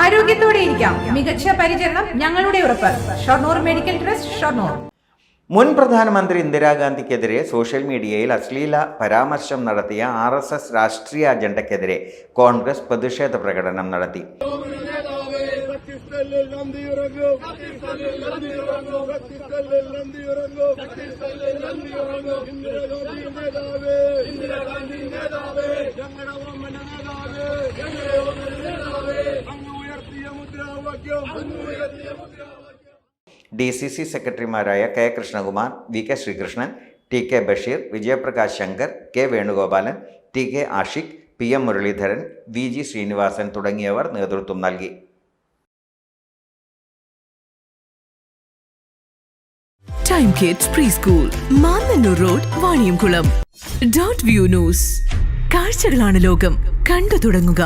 ആരോഗ്യത്തോടെ ഇരിക്കാം. മികച്ച പരിചരണം ഞങ്ങളുടെ ഉറപ്പ്. Shoranur medical trust, Shoranur. മുൻ പ്രധാനമന്ത്രി ഇന്ദിരാഗാന്ധിക്കെതിരെ സോഷ്യൽ മീഡിയയിൽ അശ്ലീല പരാമർശം നടത്തിയ RSS രാഷ്ട്രീയ അജണ്ടയ്ക്കെതിരെ കോൺഗ്രസ് പ്രതിഷേധ പ്രകടനം നടത്തി. DCC സെക്രട്ടറിമാരായ K. Krishnakumar, VK Sreekrishnan, TK Basheer, Vijayaprakash Shankar, K. Venugopalan, TK Ashiq, PM Muraleedharan, VG Sreenivasan തുടങ്ങിയവർ നേതൃത്വം നൽകി. Time kids pre school, Mannannur road, Vaniyamkulam. .View news. കാഴ്ചകളാണ് ലോകം, കണ്ടു തുടങ്ങുക.